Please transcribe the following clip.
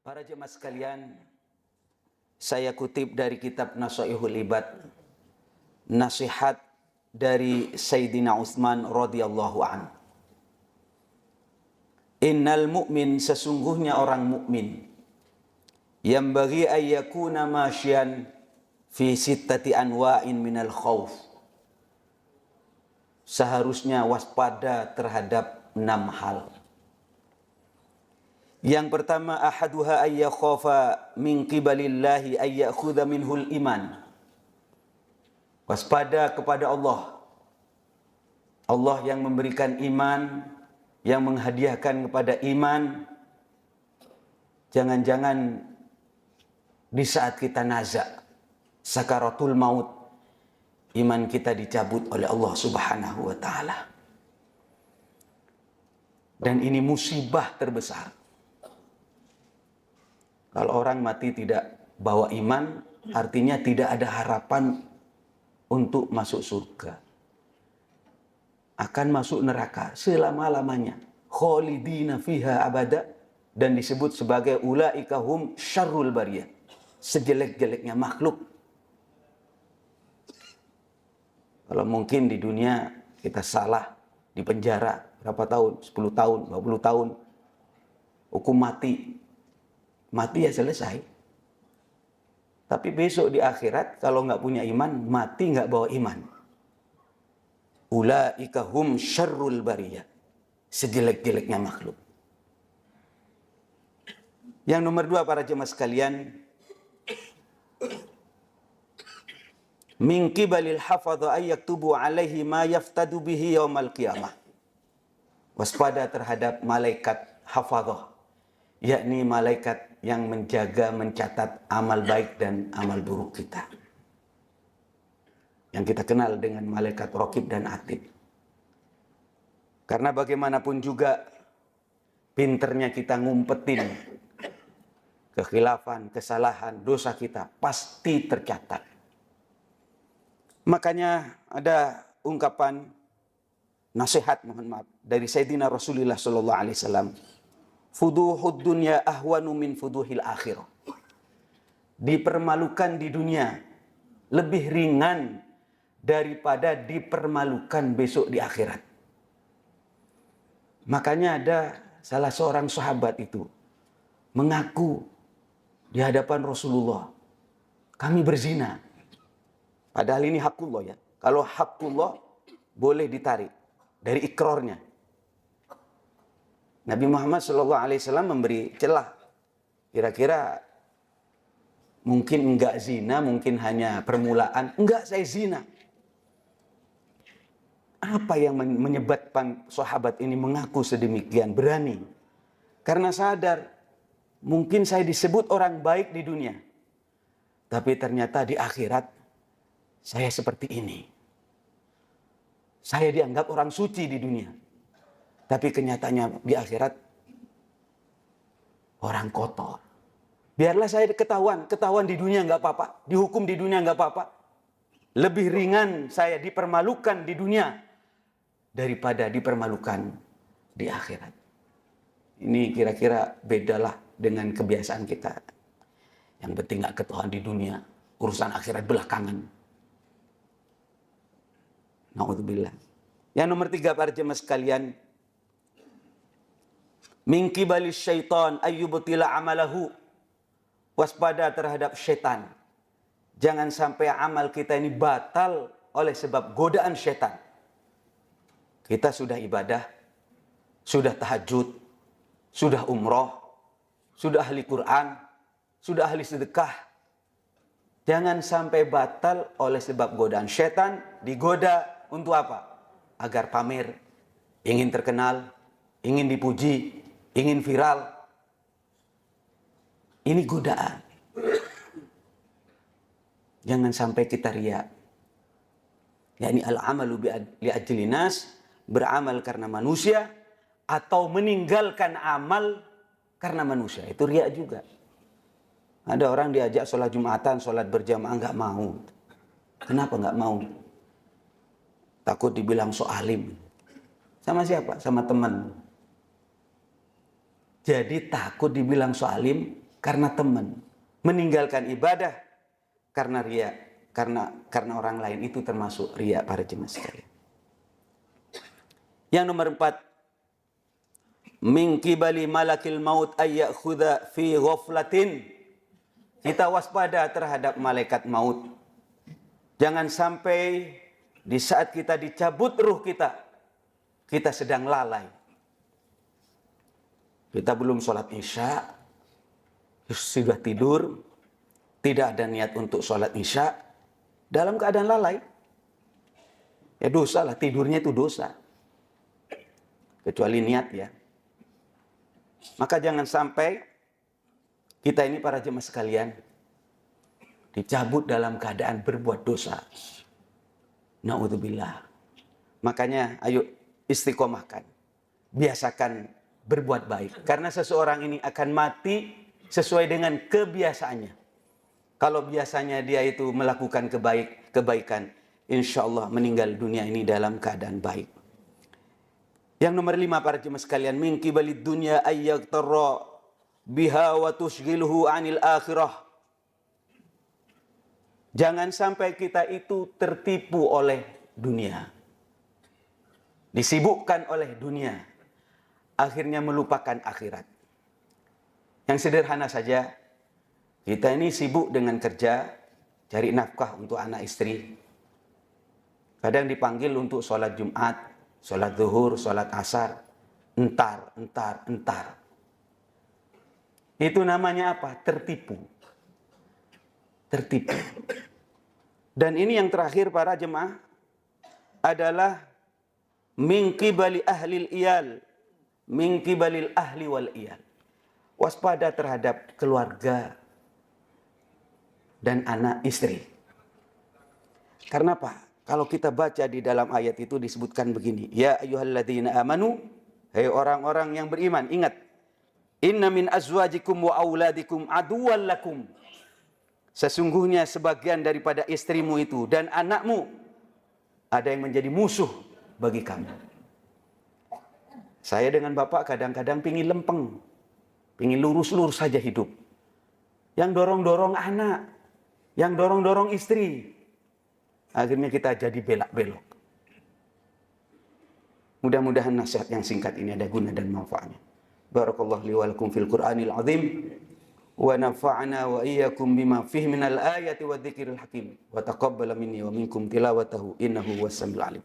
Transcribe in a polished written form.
Para jemaah sekalian, saya kutip dari kitab Nasaihul Ibad, nasihat dari Sayyidina Utsman radhiyallahu an. Innal mu'min, sesungguhnya orang mukmin, yang bagi ayyakuna masyian fi sittati anwa'in minal khauf, seharusnya waspada terhadap 6 hal. Yang pertama, ahaduha ayyakhafa min qibalillahi ayyakhudha minhul iman. Waspada kepada Allah. Allah yang memberikan iman, yang menghadiahkan kepada iman. Jangan-jangan di saat kita nazak, sakaratul maut, iman kita dicabut oleh Allah Subhanahu wa ta'ala. Dan ini musibah terbesar. Kalau orang mati tidak bawa iman, artinya tidak ada harapan untuk masuk surga. Akan masuk neraka selama-lamanya. Khalidina fiha abada. Dan disebut sebagai ulaika hum syarrul bariyah. Sejelek-jeleknya makhluk. Kalau mungkin di dunia kita salah, di penjara berapa tahun? 10 tahun, 20 tahun. Hukum mati. Mati ya selesai. Tapi besok di akhirat kalau nggak punya iman, mati nggak bawa iman. Ulaika hum syarrul bariyah. Sejelek-jeleknya makhluk. Yang nomor 2, para jemaah sekalian, min qibalil hafadha ayyaktubu alaihi ma yaftadu bihi yaumal qiyamah. Waspada terhadap malaikat hafadhah, yakni malaikat yang menjaga, mencatat amal baik dan amal buruk kita. Yang kita kenal dengan malaikat Raqib dan Atid. Karena bagaimanapun juga, pinternya kita ngumpetin kekhilafan, kesalahan, dosa kita pasti tercatat. Makanya ada ungkapan nasihat, mohon maaf, dari Sayyidina Rasulullah SAW. Fuduhud dunya ahwanu min fuduhil akhirah. Dipermalukan di dunia lebih ringan daripada dipermalukan besok di akhirat. Makanya ada salah seorang sahabat itu mengaku di hadapan Rasulullah, kami berzina. Padahal ini hakullah ya. Kalau hakullah boleh ditarik dari ikrarnya. Nabi Muhammad SAW memberi celah. Kira-kira mungkin enggak zina, mungkin hanya permulaan. Enggak, saya zina. Apa yang menyebabkan sahabat ini mengaku sedemikian berani? Karena sadar, mungkin saya disebut orang baik di dunia. Tapi ternyata di akhirat, saya seperti ini. Saya dianggap orang suci di dunia. Tapi kenyataannya di akhirat orang kotor. Biarlah saya ketahuan di dunia nggak apa-apa, dihukum di dunia nggak apa-apa. Lebih ringan saya dipermalukan di dunia daripada dipermalukan di akhirat. Ini kira-kira bedalah dengan kebiasaan kita. Yang penting nggak ketahuan di dunia, urusan akhirat belakangan. Na'udzubillah. Yang nomor 3, para jemaah sekalian, min qibalis syaitan ayyubtila amalahu. Waspada terhadap syaitan. Jangan sampai amal kita ini batal oleh sebab godaan syaitan. Kita sudah ibadah, sudah tahajud, sudah umroh, sudah ahli Quran, sudah ahli sedekah. Jangan sampai batal oleh sebab godaan syaitan. Digoda untuk apa? Agar pamer, ingin terkenal, ingin dipuji, ingin viral. Ini godaan. Jangan sampai kita riya. yakni al-amalu li ajli nas, beramal karena manusia, atau meninggalkan amal karena manusia. Itu riya juga. Ada orang diajak sholat Jumatan, sholat berjamaah, nggak mau. Kenapa nggak mau? Takut dibilang so alim. Sama siapa? Sama teman. Jadi takut dibilang so alim, karena teman, meninggalkan ibadah karena riya, karena orang lain, itu termasuk riya para jemaah sekalian. Yang nomor 4, min qibali malakil maut ayyakhudha fi ghaflatin. Kita waspada terhadap malaikat maut. Jangan sampai di saat kita dicabut ruh kita, kita sedang lalai. Kita belum sholat isya, sudah tidur, tidak ada niat untuk sholat isya, dalam keadaan lalai. Ya dosa lah, tidurnya itu dosa. Kecuali niat ya. Maka jangan sampai kita ini para jemaah sekalian dicabut dalam keadaan berbuat dosa. Na'udzubillah. Makanya ayo istiqomahkan. Biasakan berbuat baik. Karena seseorang ini akan mati sesuai dengan kebiasaannya. Kalau biasanya dia itu melakukan kebaikan, insya Allah meninggal dunia ini dalam keadaan baik. Yang nomor 5 para jemaah sekalian, min qibalid dunya ayyaqtarra biha wa tushghiluhu 'anil akhirah. Jangan sampai kita itu tertipu oleh dunia. Disibukkan oleh dunia. Akhirnya melupakan akhirat. Yang sederhana saja, kita ini sibuk dengan kerja, cari nafkah untuk anak istri. Kadang dipanggil untuk sholat Jumat, sholat zuhur, sholat asar. Entar. Itu namanya apa? Tertipu. Dan ini yang terakhir para jemaah adalah min qibali ahlil iyal, min qibalil ahli wal iyal. Waspada terhadap keluarga dan anak istri. Karena apa? Kalau kita baca di dalam ayat itu disebutkan begini, ya ayyuhalladzina amanu, hai orang-orang yang beriman, ingat, inna min azwajikum wa auladikum aduwwan lakum. Sesungguhnya sebagian daripada istrimu itu dan anakmu ada yang menjadi musuh bagi kamu. Saya dengan bapak kadang-kadang pingin lempeng, pingin lurus-lurus saja hidup. Yang dorong-dorong anak, yang dorong-dorong istri. Akhirnya kita jadi belak-belok. Mudah-mudahan nasihat yang singkat ini ada guna dan manfaatnya. Barakallahu li wa lakum fil Qur'anil azim. Wa nafa'ana wa iyyakum bima fihi minal ayati wa dzikril hakim. Wa taqabbala minni wa minkum tilawatahu innahu huwas samiul alim.